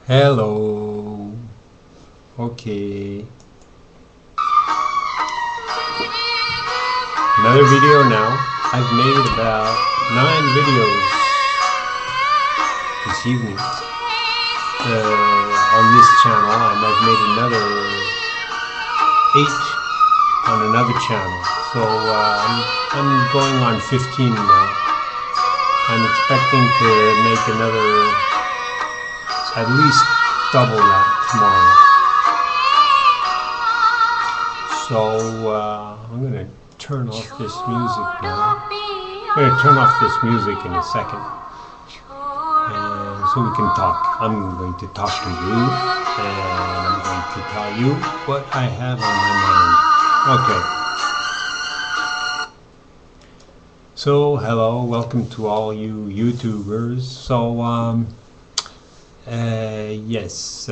Hello. Okay. Another video now. I've made about 9 videos this evening on this channel, and I've made another 8 on another channel. So I'm going on 15 now. I'm expecting to make another at least double that tomorrow. So I'm going to turn off this music now. I'm going to turn off this music in a second, and so we can talk. I'm going to talk to you, and I'm going to tell you what I have on my mind. Okay. So hello, welcome to all you YouTubers. So yes,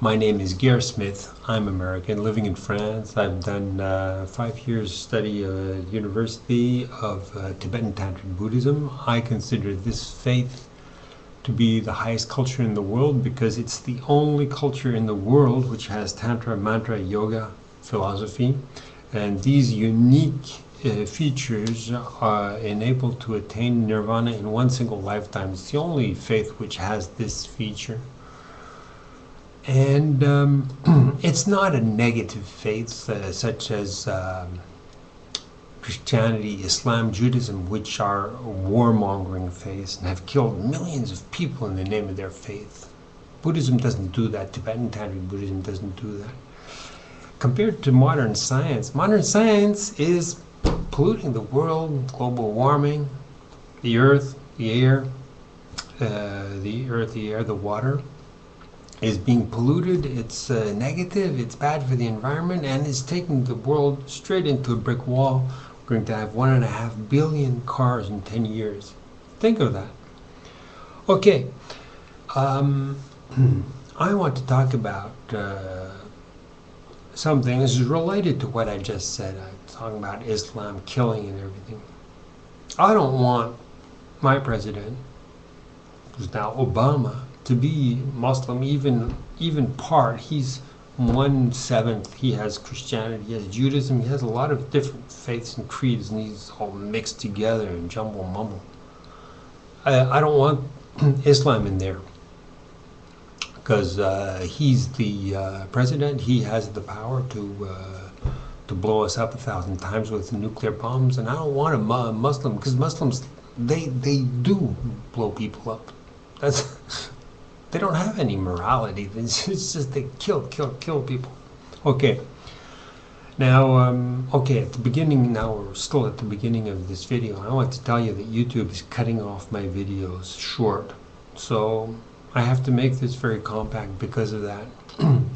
my name is Gare Smith. I'm American, living in France. I've done 5 years study at University of Tibetan Tantric Buddhism. I consider this faith to be the highest culture in the world because it's the only culture in the world which has Tantra, Mantra, Yoga, philosophy, and these unique features are enabled to attain nirvana in one single lifetime. It's the only faith which has this feature. And it's not a negative faith such as Christianity, Islam, Judaism, which are warmongering faiths and have killed millions of people in the name of their faith. Buddhism doesn't do that. Tibetan Tantric Buddhism doesn't do that. Compared to modern science is polluting the world, global warming, the earth, the air, the water is being polluted. It's negative, it's bad for the environment, and it's taking the world straight into a brick wall. We're going to have 1.5 billion cars in 10 years. Think of that. Okay, I want to talk about something. This is related to what I just said. I'm talking about Islam killing and everything. I don't want my president, who's now Obama, to be Muslim, even part. He's 1/7. He has Christianity, he has Judaism, he has a lot of different faiths and creeds, and he's all mixed together and jumble mumble. I don't want Islam in there because he's the president. He has the power to blow us up 1,000 times with nuclear bombs, and I don't want a Muslim, because Muslims, they do blow people up. They don't have any morality. It's just they kill people. Okay. Now, okay, at the beginning, now we're still at the beginning of this video. I want to tell you that YouTube is cutting off my videos short. So I have to make this very compact because of that.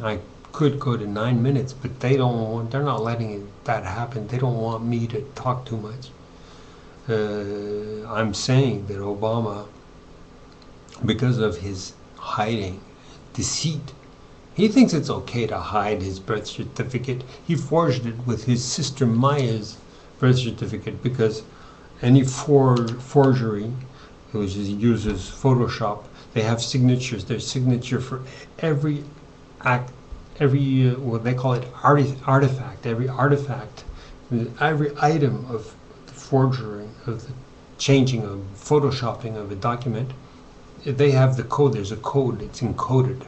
I could go to 9 minutes, but they're not letting that happen. They don't want me to talk too much. I'm saying that Obama, because of his hiding, deceit, he thinks it's okay to hide his birth certificate. He forged it with his sister Maya's birth certificate, because any forgery, which uses Photoshop, they have signatures. There's signature for every act, every what they call it artifact, every item of the forgery, of the changing of photoshopping of a document. They have the code. There's a code. It's encoded.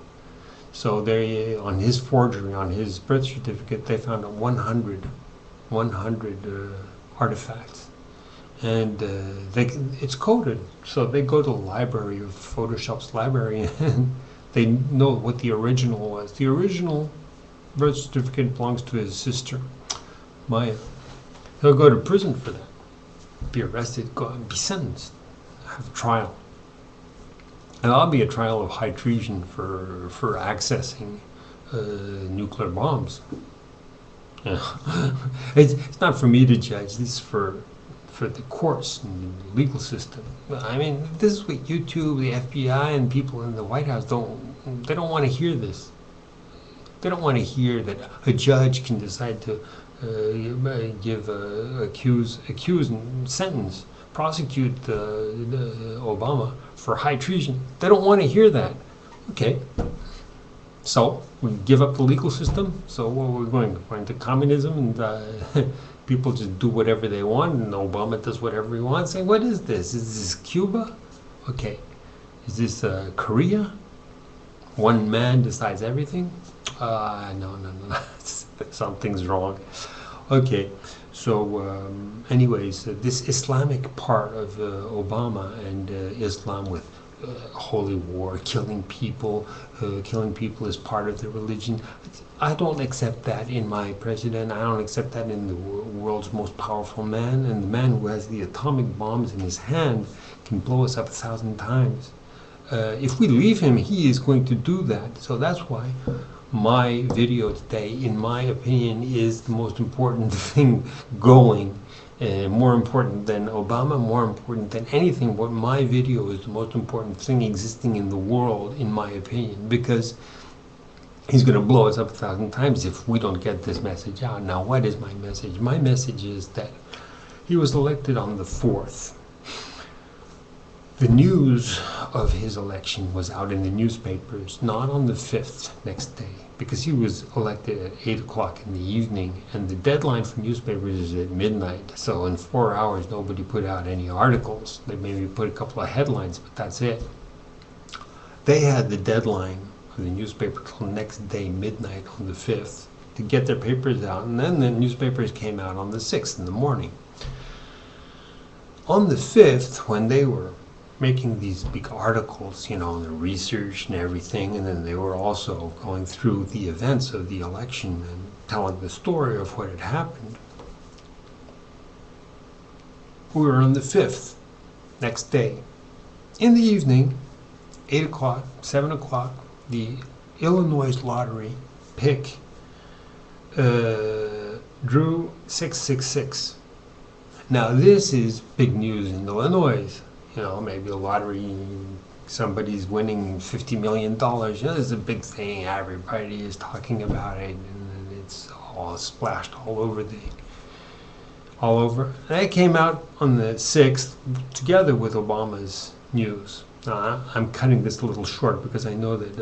So they, on his forgery, on his birth certificate, they found 100 artifacts, and it's coded. So they go to the library of Photoshop's library, and they know what the original was. The original birth certificate belongs to his sister, Maya. He'll go to prison for that. Be arrested, go and be sentenced, have a trial. And that'll be a trial of high treason for accessing nuclear bombs. It's not for me to judge. This is for the courts and the legal system. I mean, this is what YouTube, the FBI, and people in the White House don't want to hear this. They don't want to hear that a judge can decide to give accuse and sentence prosecute Obama for high treason. They don't want to hear that. Okay. So we give up the legal system. So what we're going to communism, and people just do whatever they want, and Obama does whatever he wants. Say, what is this? Is this Cuba? Okay. Is this Korea? One man decides everything? No. Something's wrong. Okay. So, anyways, this Islamic part of Obama and Islam with holy war, killing people is part of the religion. I don't accept that in my president. I don't accept that in the world's most powerful man. And the man who has the atomic bombs in his hand can blow us up 1,000 times. If we leave him, he is going to do that. So that's why my video today, in my opinion, is the most important thing going. More important than Obama, more important than anything. But my video is the most important thing existing in the world, in my opinion, because he's going to blow us up 1,000 times if we don't get this message out. Now, what is my message? My message is that he was elected on the 4th. The news of his election was out in the newspapers, not on the 5th, next day, because he was elected at 8 o'clock in the evening, and the deadline for newspapers is at midnight. So in 4 hours, nobody put out any articles. They maybe put a couple of headlines, but that's it. They had the deadline for the newspaper till next day, midnight on the 5th, to get their papers out, and then the newspapers came out on the 6th in the morning. On the 5th, when they were making these big articles, you know, on the research and everything, and then they were also going through the events of the election and telling the story of what had happened. We were on the 5th, next day. In the evening, 8 o'clock, 7 o'clock, the Illinois lottery pick drew 666. Now this is big news in Illinois. You know, maybe a lottery, somebody's winning $50 million. You know, this is a big thing. Everybody is talking about it, and it's all splashed all over. And it came out on the 6th together with Obama's news. Now, I'm cutting this a little short because I know that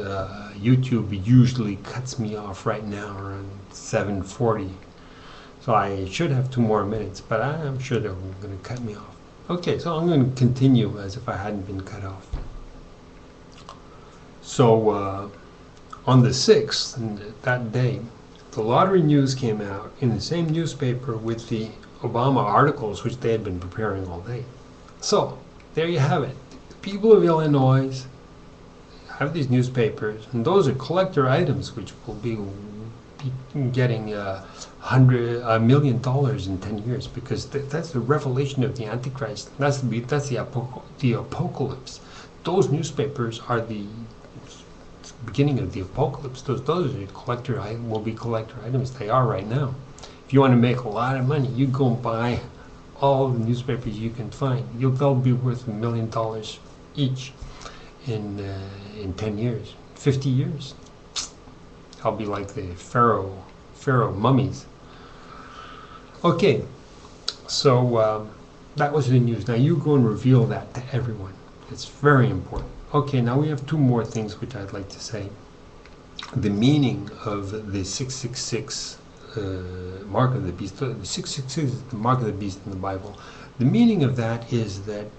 YouTube usually cuts me off right now around 7:40. So I should have 2 more minutes, but I'm sure they're going to cut me off. Okay, so I'm going to continue as if I hadn't been cut off. So on the 6th, and that day, the lottery news came out in the same newspaper with the Obama articles, which they had been preparing all day. So there you have it. The people of Illinois have these newspapers, and those are collector items which will be getting $100 million in 10 years, because that's the revelation of the Antichrist. That's the apocalypse. Those newspapers are the beginning of the apocalypse. Those are collector items. They are right now. If you want to make a lot of money, you go and buy all the newspapers you can find. They'll be worth $1 million each in 10 years, 50 years. I'll be like the pharaoh mummies. Okay, so that was the news. Now you go and reveal that to everyone. It's very important. Okay, now we have 2 more things which I'd like to say. The meaning of the 666 mark of the beast. The 666 is the mark of the beast in the Bible. The meaning of that is that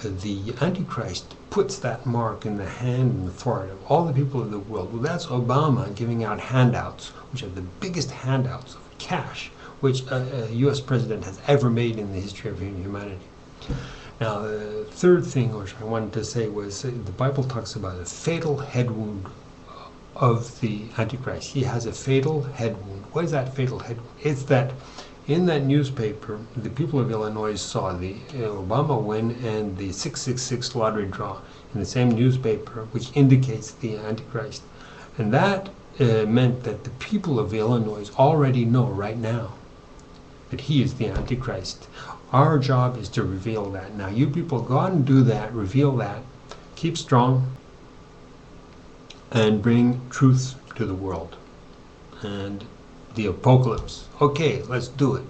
the Antichrist puts that mark in the hand and the forehead of all the people of the world. Well, that's Obama giving out handouts, which are the biggest handouts of cash which a U.S. president has ever made in the history of humanity. Now, the third thing which I wanted to say was the Bible talks about a fatal head wound of the Antichrist. He has a fatal head wound. What is that fatal head wound? It's that in that newspaper, the people of Illinois saw the Obama win and the 666 lottery draw in the same newspaper, which indicates the Antichrist. And that meant that the people of Illinois already know right now that he is the Antichrist. Our job is to reveal that. Now, you people go out and do that, reveal that, keep strong, and bring truth to the world and the apocalypse. Okay, let's do it.